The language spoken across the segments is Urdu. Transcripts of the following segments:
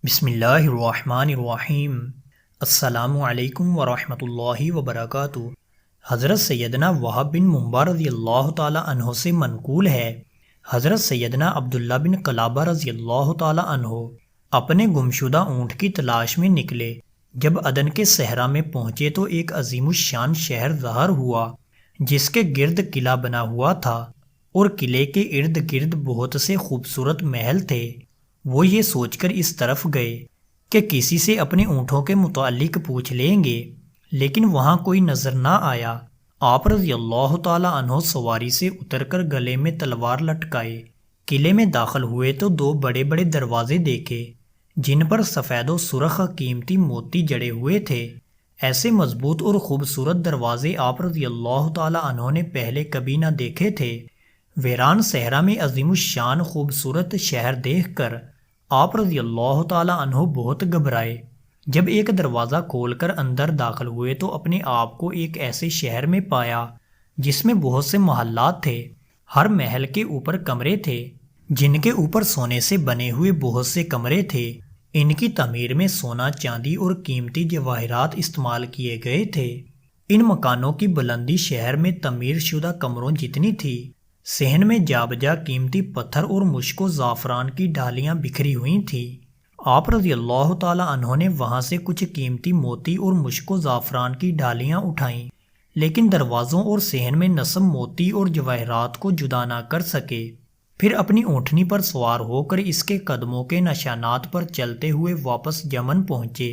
بسم اللہ الرحمن الرحیم۔ السلام علیکم ورحمۃ اللہ وبرکاتہ۔ حضرت سیدنا وہب بن منبع رضی اللہ تعالی عنہ سے منقول ہے، حضرت سیدنا عبداللہ بن قلابہ رضی اللہ تعالی عنہ اپنے گمشدہ اونٹ کی تلاش میں نکلے۔ جب عدن کے صحرا میں پہنچے تو ایک عظیم الشان شہر ظاہر ہوا جس کے گرد قلعہ بنا ہوا تھا اور قلعے کے ارد گرد بہت سے خوبصورت محل تھے۔ وہ یہ سوچ کر اس طرف گئے کہ کسی سے اپنے اونٹوں کے متعلق پوچھ لیں گے، لیکن وہاں کوئی نظر نہ آیا۔ آپ رضی اللہ تعالی عنہ سواری سے اتر کر گلے میں تلوار لٹکائے قلعے میں داخل ہوئے تو دو بڑے بڑے دروازے دیکھے جن پر سفید و سرخ قیمتی موتی جڑے ہوئے تھے۔ ایسے مضبوط اور خوبصورت دروازے آپ رضی اللہ تعالی عنہ نے پہلے کبھی نہ دیکھے تھے۔ ویران صحرا میں عظیم الشان خوبصورت شہر دیکھ کر آپ رضی اللہ تعالی عنہ بہت گھبرائے۔ جب ایک دروازہ کھول کر اندر داخل ہوئے تو اپنے آپ کو ایک ایسے شہر میں پایا جس میں بہت سے محلات تھے۔ ہر محل کے اوپر کمرے تھے جن کے اوپر سونے سے بنے ہوئے بہت سے کمرے تھے۔ ان کی تعمیر میں سونا، چاندی اور قیمتی جواہرات استعمال کیے گئے تھے۔ ان مکانوں کی بلندی شہر میں تعمیر شدہ کمروں جتنی تھی۔ صحن میں جا بجا قیمتی پتھر اور مشک و زعفران کی ڈالیاں بکھری ہوئی تھیں۔ آپ رضی اللہ تعالی عنہ نے وہاں سے کچھ قیمتی موتی اور مشک و زعفران کی ڈالیاں اٹھائیں، لیکن دروازوں اور صحن میں نصب موتی اور جواہرات کو جدا نہ کر سکے۔ پھر اپنی اونٹنی پر سوار ہو کر اس کے قدموں کے نشانات پر چلتے ہوئے واپس یمن پہنچے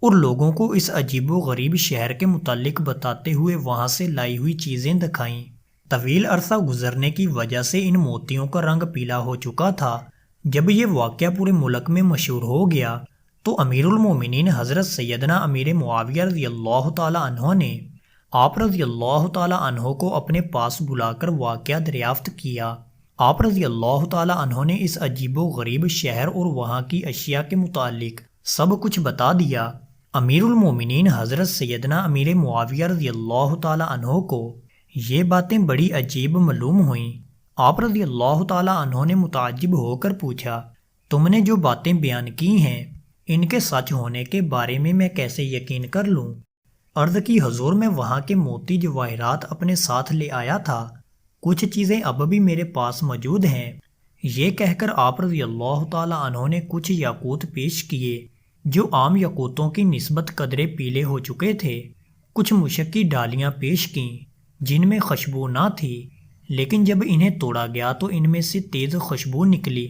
اور لوگوں کو اس عجیب و غریب شہر کے متعلق بتاتے ہوئے وہاں سے لائی ہوئی چیزیں دکھائیں۔ طویل عرصہ گزرنے کی وجہ سے ان موتیوں کا رنگ پیلا ہو چکا تھا۔ جب یہ واقعہ پورے ملک میں مشہور ہو گیا تو امیر المومنین حضرت سیدنا امیر معاویہ رضی اللہ تعالی عنہ نے آپ رضی اللہ تعالی عنہ کو اپنے پاس بلا کر واقعہ دریافت کیا۔ آپ رضی اللہ تعالی عنہ نے اس عجیب و غریب شہر اور وہاں کی اشیاء کے متعلق سب کچھ بتا دیا۔ امیر المومنین حضرت سیدنا امیر معاویہ رضی اللہ تعالی عنہ کو یہ باتیں بڑی عجیب معلوم ہوئیں۔ آپ رضی اللہ تعالی عنہ نے متعجب ہو کر پوچھا، تم نے جو باتیں بیان کی ہیں ان کے سچ ہونے کے بارے میں کیسے یقین کر لوں؟ عرض کی حضور، میں وہاں کے موتی جواہرات اپنے ساتھ لے آیا تھا، کچھ چیزیں اب بھی میرے پاس موجود ہیں۔ یہ کہہ کر آپ رضی اللہ تعالی عنہ نے کچھ یاقوت پیش کیے جو عام یاقوتوں کی نسبت قدرے پیلے ہو چکے تھے۔ کچھ مشک کی ڈالیاں پیش کیں جن میں خوشبو نہ تھی، لیکن جب انہیں توڑا گیا تو ان میں سے تیز خوشبو نکلی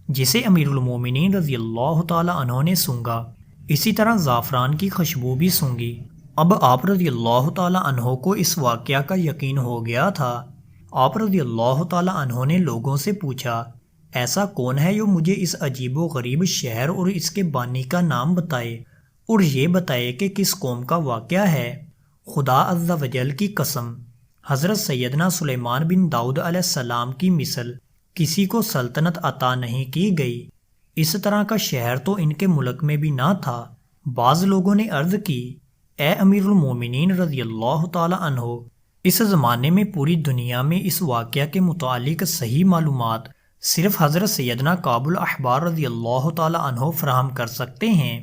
جسے امیر المومنین رضی اللہ تعالی عنہ نے سونگھا۔ اسی طرح زعفران کی خوشبو بھی سونگھی۔ اب آپ رضی اللہ تعالی عنہ کو اس واقعہ کا یقین ہو گیا تھا۔ آپ رضی اللہ تعالی عنہ نے لوگوں سے پوچھا، ایسا کون ہے جو مجھے اس عجیب و غریب شہر اور اس کے بانی کا نام بتائے اور یہ بتائے کہ کس قوم کا واقعہ ہے؟ خدا عز و جل کی قسم، حضرت سیدنا سلیمان بن داؤد علیہ السلام کی مثل کسی کو سلطنت عطا نہیں کی گئی۔ اس طرح کا شہر تو ان کے ملک میں بھی نہ تھا۔ بعض لوگوں نے عرض کی، اے امیر المومنین رضی اللہ تعالی عنہ، اس زمانے میں پوری دنیا میں اس واقعہ کے متعلق صحیح معلومات صرف حضرت سیدنا کعب الاحبار رضی اللہ تعالی عنہ فراہم کر سکتے ہیں۔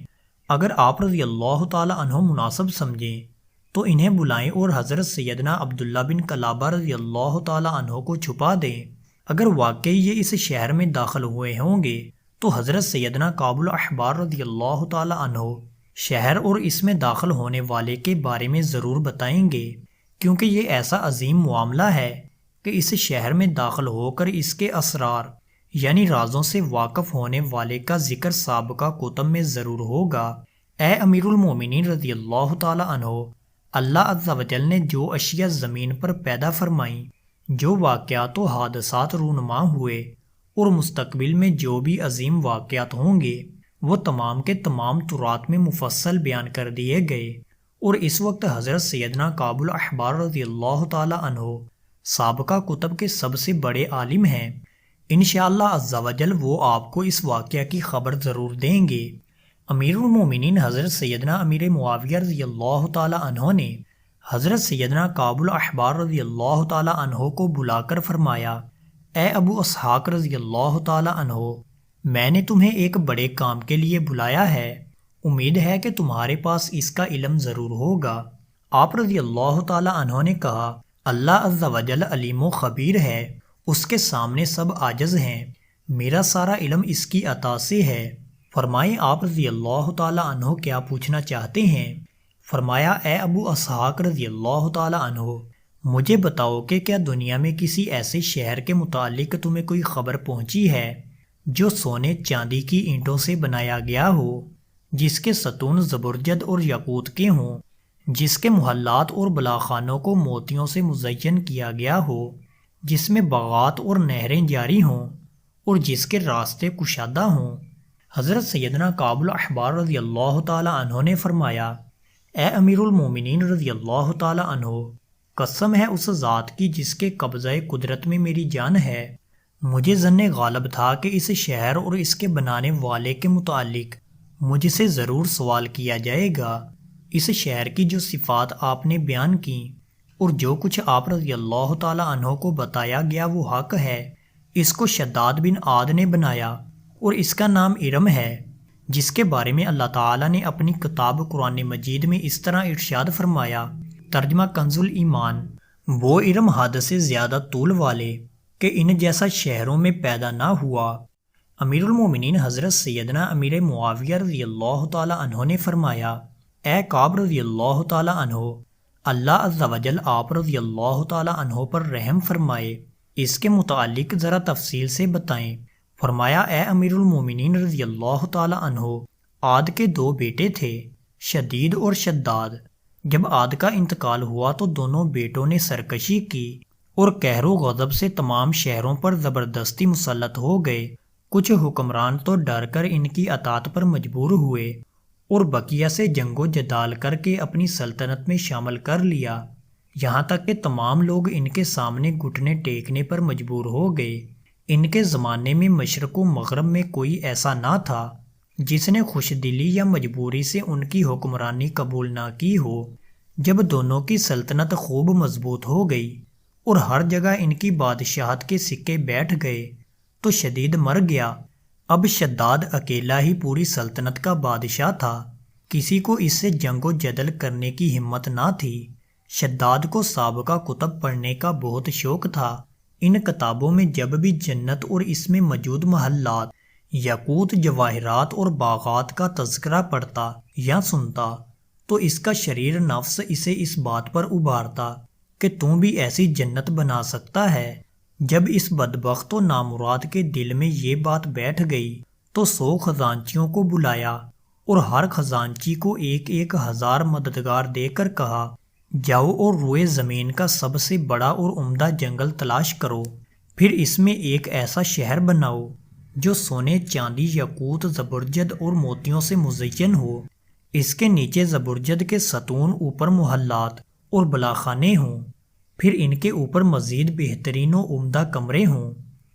اگر آپ رضی اللہ تعالی عنہ مناسب سمجھیں تو انہیں بلائیں اور حضرت سیدنا عبداللہ بن قلابہ رضی اللہ تعالی عنہ کو چھپا دیں۔ اگر واقعی یہ اس شہر میں داخل ہوئے ہوں گے تو حضرت سیدنا کعب الاحبار رضی اللہ تعالی عنہ شہر اور اس میں داخل ہونے والے کے بارے میں ضرور بتائیں گے، کیونکہ یہ ایسا عظیم معاملہ ہے کہ اس شہر میں داخل ہو کر اس کے اسرار یعنی رازوں سے واقف ہونے والے کا ذکر سابقہ کتب میں ضرور ہوگا۔ اے امیر المومنین رضی اللہ تعالی عنہ، اللہ عز و جل نے جو اشیاء زمین پر پیدا فرمائیں، جو واقعات و حادثات رونما ہوئے اور مستقبل میں جو بھی عظیم واقعات ہوں گے وہ تمام کے تمام تورات میں مفصل بیان کر دیے گئے، اور اس وقت حضرت سیدنا کعب الاحبار رضی اللہ تعالی عنہ سابقہ کتب کے سب سے بڑے عالم ہیں۔ انشاءاللہ عز و جل وہ آپ کو اس واقعہ کی خبر ضرور دیں گے۔ امیر المومنین حضرت سیدنا امیر معاویہ رضی اللہ تعالی عنہ نے حضرت سیدنا کعب الاحبار رضی اللہ تعالی عنہ کو بلا کر فرمایا، اے ابو اسحاق رضی اللہ تعالی عنہ، میں نے تمہیں ایک بڑے کام کے لیے بلایا ہے، امید ہے کہ تمہارے پاس اس کا علم ضرور ہوگا۔ آپ رضی اللہ تعالی عنہ نے کہا، اللہ عز و جل علیم و خبیر ہے، اس کے سامنے سب عاجز ہیں، میرا سارا علم اس کی عطا سے ہے۔ فرمائے آپ رضی اللہ تعالی عنہ کیا پوچھنا چاہتے ہیں؟ فرمایا، اے ابو اسحاق رضی اللہ تعالی عنہ، مجھے بتاؤ کہ کیا دنیا میں کسی ایسے شہر کے متعلق تمہیں کوئی خبر پہنچی ہے جو سونے چاندی کی اینٹوں سے بنایا گیا ہو، جس کے ستون زبرجد اور یاقوت کے ہوں، جس کے محلات اور بلاخانوں کو موتیوں سے مزین کیا گیا ہو، جس میں باغات اور نہریں جاری ہوں اور جس کے راستے کشادہ ہوں؟ حضرت سیدنا کعب الاحبار رضی اللہ تعالی عنہ نے فرمایا، اے امیر المومنین رضی اللہ تعالی عنہ، قسم ہے اس ذات کی جس کے قبضہ قدرت میں میری جان ہے، مجھے ظن غالب تھا کہ اس شہر اور اس کے بنانے والے کے متعلق مجھ سے ضرور سوال کیا جائے گا۔ اس شہر کی جو صفات آپ نے بیان کی اور جو کچھ آپ رضی اللہ تعالی عنہ کو بتایا گیا وہ حق ہے۔ اس کو شداد بن عاد نے بنایا اور اس کا نام ارم ہے، جس کے بارے میں اللہ تعالیٰ نے اپنی کتاب قرآن مجید میں اس طرح ارشاد فرمایا، ترجمہ کنز الایمان، وہ ارم حد سے زیادہ طول والے کہ ان جیسا شہروں میں پیدا نہ ہوا۔ امیر المومنین حضرت سیدنا امیر معاویہ رضی اللہ تعالی عنہ نے فرمایا، اے کعب رضی اللہ تعالی عنہ، اللہ عز و جل آپ رضی اللہ تعالی عنہ پر رحم فرمائے، اس کے متعلق ذرا تفصیل سے بتائیں۔ فرمایا، اے امیر المومنین رضی اللہ تعالی عنہ، عاد کے دو بیٹے تھے، شدید اور شداد۔ جب عاد کا انتقال ہوا تو دونوں بیٹوں نے سرکشی کی اور قہر و غضب سے تمام شہروں پر زبردستی مسلط ہو گئے۔ کچھ حکمران تو ڈر کر ان کی اطاعت پر مجبور ہوئے اور بقیہ سے جنگ و جدال کر کے اپنی سلطنت میں شامل کر لیا، یہاں تک کہ تمام لوگ ان کے سامنے گھٹنے ٹیکنے پر مجبور ہو گئے۔ ان کے زمانے میں مشرق و مغرب میں کوئی ایسا نہ تھا جس نے خوش دلی یا مجبوری سے ان کی حکمرانی قبول نہ کی ہو۔ جب دونوں کی سلطنت خوب مضبوط ہو گئی اور ہر جگہ ان کی بادشاہت کے سکے بیٹھ گئے تو شدید مر گیا۔ اب شداد اکیلا ہی پوری سلطنت کا بادشاہ تھا، کسی کو اس سے جنگ و جدل کرنے کی ہمت نہ تھی۔ شداد کو سابقہ کتب پڑھنے کا بہت شوق تھا۔ ان کتابوں میں جب بھی جنت اور اس میں موجود محلات، یاقوت، جواہرات اور باغات کا تذکرہ پڑھتا یا سنتا تو اس کا شریر نفس اسے اس بات پر ابھارتا کہ تم بھی ایسی جنت بنا سکتا ہے۔ جب اس بدبخت و نامراد کے دل میں یہ بات بیٹھ گئی تو 100 خزانچیوں کو بلایا اور ہر خزانچی کو 1,000 مددگار دے کر کہا، جاؤ اور روئے زمین کا سب سے بڑا اور عمدہ جنگل تلاش کرو، پھر اس میں ایک ایسا شہر بناؤ جو سونے، چاندی، یاقوت، زبرجد اور موتیوں سے مزین ہو، اس کے نیچے زبرجد کے ستون، اوپر محلات اور بلاخانے ہوں، پھر ان کے اوپر مزید بہترین و عمدہ کمرے ہوں،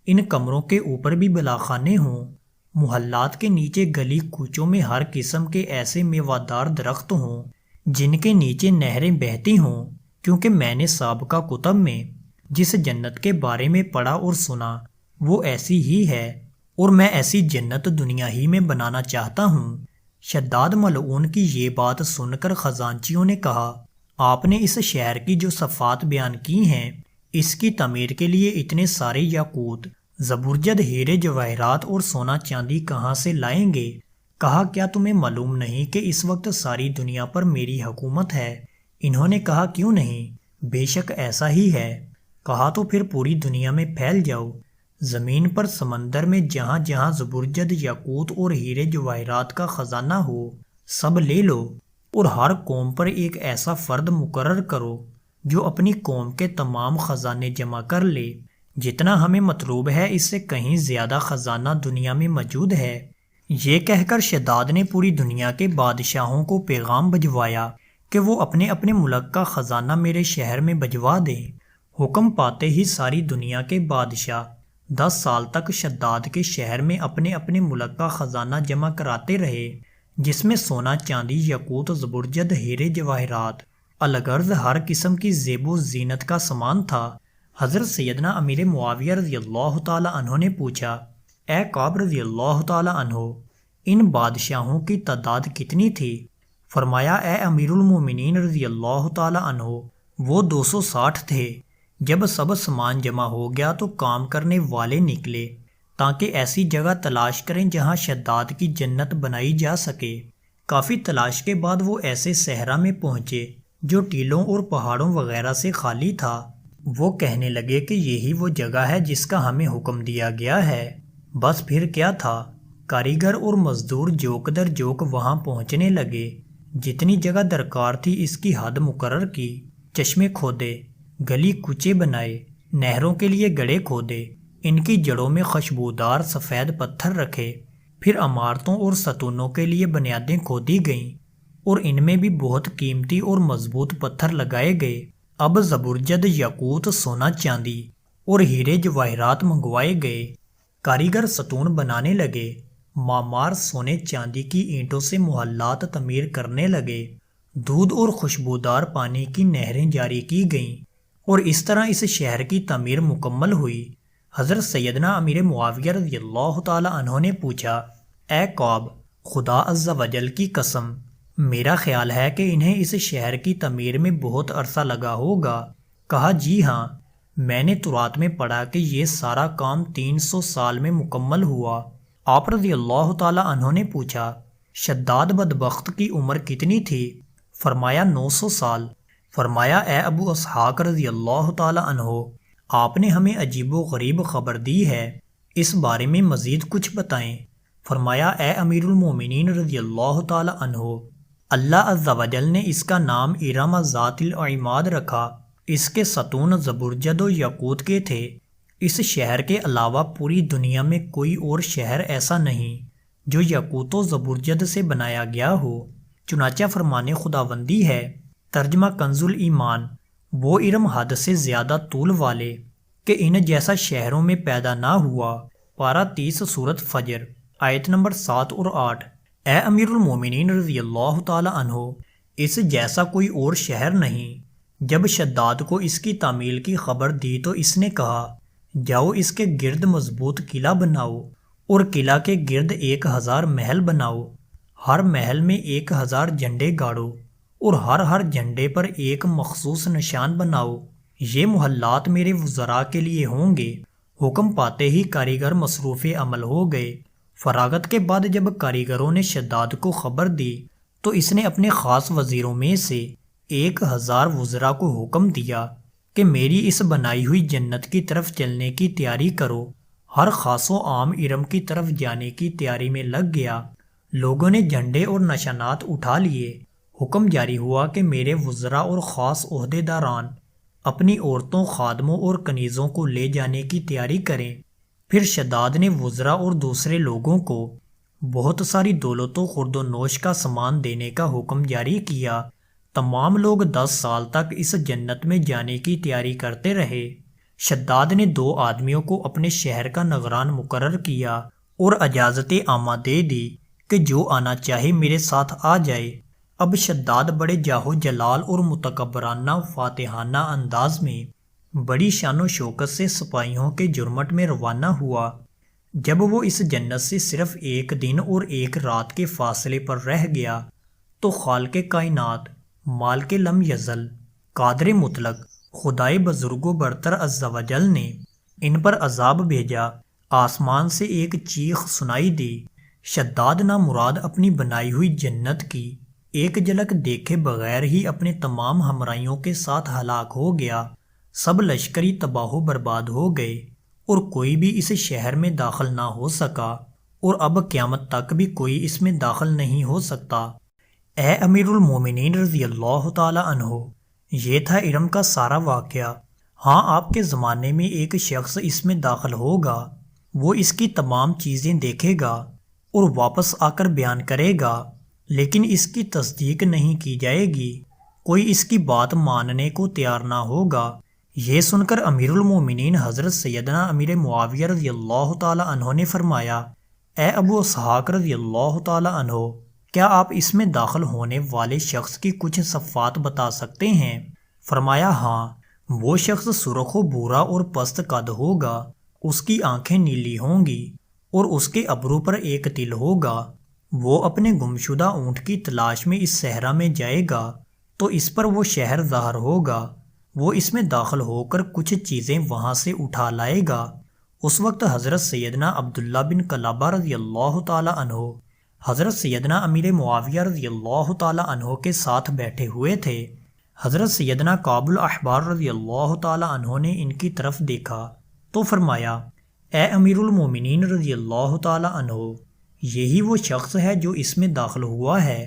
ان کمروں کے اوپر بھی بلاخانے ہوں، محلات کے نیچے گلی کوچوں میں ہر قسم کے ایسے میوادار درخت ہوں جن کے نیچے نہریں بہتی ہوں، کیونکہ میں نے سابقہ کتب میں جس جنت کے بارے میں پڑھا اور سنا وہ ایسی ہی ہے اور میں ایسی جنت دنیا ہی میں بنانا چاہتا ہوں۔ شداد ملعون کی یہ بات سن کر خزانچیوں نے کہا، آپ نے اس شہر کی جو صفات بیان کی ہیں، اس کی تعمیر کے لیے اتنے سارے یاقوت، زبرجد، ہیرے، جواہرات اور سونا چاندی کہاں سے لائیں گے؟ کہا، کیا تمہیں معلوم نہیں کہ اس وقت ساری دنیا پر میری حکومت ہے؟ انہوں نے کہا، کیوں نہیں، بے شک ایسا ہی ہے۔ کہا، تو پھر پوری دنیا میں پھیل جاؤ، زمین پر، سمندر میں، جہاں جہاں زبرجد، یاقوت اور ہیرے جواہرات کا خزانہ ہو سب لے لو، اور ہر قوم پر ایک ایسا فرد مقرر کرو جو اپنی قوم کے تمام خزانے جمع کر لے، جتنا ہمیں مطلوب ہے اس سے کہیں زیادہ خزانہ دنیا میں موجود ہے۔ یہ کہہ کر شداد نے پوری دنیا کے بادشاہوں کو پیغام بھجوایا کہ وہ اپنے اپنے ملک کا خزانہ میرے شہر میں بھجوا دیں۔ حکم پاتے ہی ساری دنیا کے بادشاہ 10 سال تک شداد کے شہر میں اپنے اپنے ملک کا خزانہ جمع کراتے رہے، جس میں سونا، چاندی، یاقوت، زبرجد، ہیرے، جواہرات، الغرض ہر قسم کی زیب و زینت کا سامان تھا۔ حضرت سیدنا امیر معاویہ رضی اللہ تعالی عنہ نے پوچھا، اے کعب رضی اللہ تعالی عنہ، ان بادشاہوں کی تعداد کتنی تھی؟ فرمایا اے امیر المومنین رضی اللہ تعالی عنہ، وہ 260 تھے۔ جب سب سامان جمع ہو گیا تو کام کرنے والے نکلے تاکہ ایسی جگہ تلاش کریں جہاں شداد کی جنت بنائی جا سکے۔ کافی تلاش کے بعد وہ ایسے صحرا میں پہنچے جو ٹیلوں اور پہاڑوں وغیرہ سے خالی تھا۔ وہ کہنے لگے کہ یہی وہ جگہ ہے جس کا ہمیں حکم دیا گیا ہے۔ بس پھر کیا تھا، کاریگر اور مزدور جوک در جوک وہاں پہنچنے لگے۔ جتنی جگہ درکار تھی اس کی حد مقرر کی، چشمے کھودے، گلی کوچے بنائے، نہروں کے لیے گڑھے کھودے، ان کی جڑوں میں خوشبودار سفید پتھر رکھے، پھر عمارتوں اور ستونوں کے لیے بنیادیں کھودی گئیں اور ان میں بھی بہت قیمتی اور مضبوط پتھر لگائے گئے۔ اب زبرجد، یاقوت، سونا چاندی اور ہیرے جواہرات منگوائے گئے۔ کاریگر ستون بنانے لگے، معمار سونے چاندی کی اینٹوں سے محلات تعمیر کرنے لگے، دودھ اور خوشبودار پانی کی نہریں جاری کی گئیں، اور اس طرح اس شہر کی تعمیر مکمل ہوئی۔ حضرت سیدنا امیر معاویہ رضی اللہ تعالی عنہ نے پوچھا، اے کعب، خدا عز و جل کی قسم، میرا خیال ہے کہ انہیں اس شہر کی تعمیر میں بہت عرصہ لگا ہوگا۔ کہا جی ہاں، میں نے تورات میں پڑھا کہ یہ سارا کام 300 سال میں مکمل ہوا۔ آپ رضی اللہ تعالی عنہ نے پوچھا، شداد بدبخت کی عمر کتنی تھی؟ فرمایا 900 سال۔ فرمایا اے ابو اسحاق رضی اللہ تعالی عنہ، آپ نے ہمیں عجیب و غریب خبر دی ہے، اس بارے میں مزید کچھ بتائیں۔ فرمایا اے امیر المومنین رضی اللہ تعالی عنہ، اللہ عز و جل نے اس کا نام ارم ذات العماد رکھا۔ اس کے ستون زبرجد و یاقوت کے تھے۔ اس شہر کے علاوہ پوری دنیا میں کوئی اور شہر ایسا نہیں جو یاقوت و زبرجد سے بنایا گیا ہو۔ چنانچہ فرمان خداوندی ہے، ترجمہ کنز الایمان، وہ ارم حد سے زیادہ طول والے کہ ان جیسا شہروں میں پیدا نہ ہوا۔ پارہ 30 سورۃ فجر، آیت نمبر 7 اور 8۔ اے امیر المومنین رضی اللہ تعالی عنہ، اس جیسا کوئی اور شہر نہیں۔ جب شداد کو اس کی تعمیل کی خبر دی تو اس نے کہا، جاؤ اس کے گرد مضبوط قلعہ بناؤ اور قلعہ کے گرد 1000 محل بناؤ، ہر محل میں 1000 جھنڈے گاڑو اور ہر جھنڈے پر ایک مخصوص نشان بناؤ۔ یہ محلات میرے وزراء کے لیے ہوں گے۔ حکم پاتے ہی کاریگر مصروف عمل ہو گئے۔ فراغت کے بعد جب کاریگروں نے شداد کو خبر دی تو اس نے اپنے خاص وزیروں میں سے 1000 وزراء کو حکم دیا کہ میری اس بنائی ہوئی جنت کی طرف چلنے کی تیاری کرو۔ ہر خاص و عام ارم کی طرف جانے کی تیاری میں لگ گیا۔ لوگوں نے جھنڈے اور نشانات اٹھا لیے۔ حکم جاری ہوا کہ میرے وزراء اور خاص عہدے داران اپنی عورتوں، خادموں اور کنیزوں کو لے جانے کی تیاری کریں۔ پھر شداد نے وزراء اور دوسرے لوگوں کو بہت ساری دولت و خورد و نوش کا سامان دینے کا حکم جاری کیا۔ تمام لوگ 10 سال تک اس جنت میں جانے کی تیاری کرتے رہے۔ شداد نے 2 آدمیوں کو اپنے شہر کا نگران مقرر کیا اور اجازت عامہ دے دی کہ جو آنا چاہے میرے ساتھ آ جائے۔ اب شداد بڑے جاہو جلال اور متکبرانہ فاتحانہ انداز میں بڑی شان و شوکت سے سپاہیوں کے جرمٹ میں روانہ ہوا۔ جب وہ اس جنت سے صرف 1 دن اور 1 رات کے فاصلے پر رہ گیا تو خالق کائنات، مالک لم یزل، قادر مطلق، خدائے بزرگ و برتر عز و جل نے ان پر عذاب بھیجا۔ آسمان سے ایک چیخ سنائی دی۔ شداد نامراد اپنی بنائی ہوئی جنت کی ایک جھلک دیکھے بغیر ہی اپنے تمام ہمراہیوں کے ساتھ ہلاک ہو گیا۔ سب لشکری تباہ و برباد ہو گئے اور کوئی بھی اس شہر میں داخل نہ ہو سکا، اور اب قیامت تک بھی کوئی اس میں داخل نہیں ہو سکتا۔ اے امیر المومنین رضی اللہ تعالی عنہ، یہ تھا ارم کا سارا واقعہ۔ ہاں، آپ کے زمانے میں ایک شخص اس میں داخل ہوگا، وہ اس کی تمام چیزیں دیکھے گا اور واپس آ کر بیان کرے گا، لیکن اس کی تصدیق نہیں کی جائے گی، کوئی اس کی بات ماننے کو تیار نہ ہوگا۔ یہ سن کر امیر المومنین حضرت سیدنا امیر معاویہ رضی اللہ تعالی عنہ نے فرمایا، اے ابو اسحاق رضی اللہ تعالی عنہ، کیا آپ اس میں داخل ہونے والے شخص کی کچھ صفات بتا سکتے ہیں؟ فرمایا ہاں، وہ شخص سرخ و بھورا اور پست قد ہوگا، اس کی آنکھیں نیلی ہوں گی اور اس کے ابرو پر ایک تل ہوگا۔ وہ اپنے گمشدہ اونٹ کی تلاش میں اس صحرا میں جائے گا تو اس پر وہ شہر ظاہر ہوگا۔ وہ اس میں داخل ہو کر کچھ چیزیں وہاں سے اٹھا لائے گا۔ اس وقت حضرت سیدنا عبداللہ بن قلابہ رضی اللہ تعالی عنہ حضرت سیدنا امیر معاویہ رضی اللہ تعالی عنہ کے ساتھ بیٹھے ہوئے تھے۔ حضرت سیدنا کعب الاحبار رضی اللہ تعالی عنہ نے ان کی طرف دیکھا تو فرمایا، اے امیر المومنین رضی اللہ تعالی عنہ، یہی وہ شخص ہے جو اس میں داخل ہوا ہے۔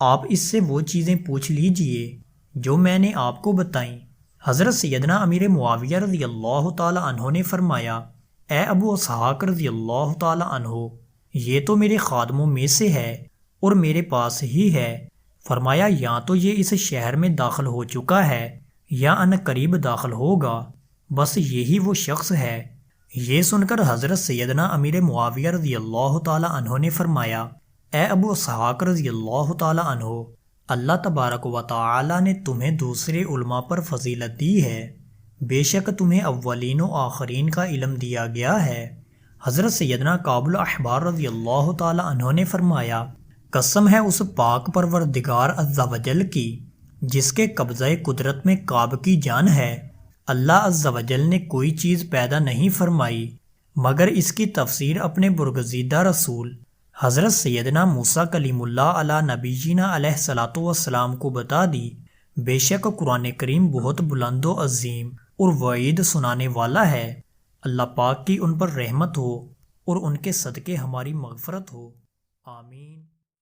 آپ اس سے وہ چیزیں پوچھ لیجئے جو میں نے آپ کو بتائیں۔ حضرت سیدنا امیر معاویہ رضی اللہ تعالی عنہ نے فرمایا، اے ابو اسحاق رضی اللہ تعالی عنہ، یہ تو میرے خادموں میں سے ہے اور میرے پاس ہی ہے۔ فرمایا، یا تو یہ اس شہر میں داخل ہو چکا ہے یا ان قریب داخل ہوگا، بس یہی وہ شخص ہے۔ یہ سن کر حضرت سیدنا امیر معاویہ رضی اللہ تعالی عنہ نے فرمایا، اے ابو اسحاق رضی اللہ تعالی عنہ، اللہ تبارک و تعالی نے تمہیں دوسرے علماء پر فضیلت دی ہے، بے شک تمہیں اولین و آخرین کا علم دیا گیا ہے۔ حضرت سیدنا کعب الاحبار رضی اللہ تعالی عنہ نے فرمایا، قسم ہے اس پاک پروردگار عز و جل کی جس کے قبضہ قدرت میں کعب کی جان ہے، اللہ عز و جل نے کوئی چیز پیدا نہیں فرمائی مگر اس کی تفسیر اپنے برگزیدہ رسول حضرت سیدنا موسیٰ کلیم اللہ علی نبینا علیہ الصلوۃ والسلام کو بتا دی۔ بے شک قرآن کریم بہت بلند و عظیم اور وعید سنانے والا ہے۔ اللہ پاک کی ان پر رحمت ہو اور ان کے صدقے ہماری مغفرت ہو، آمین۔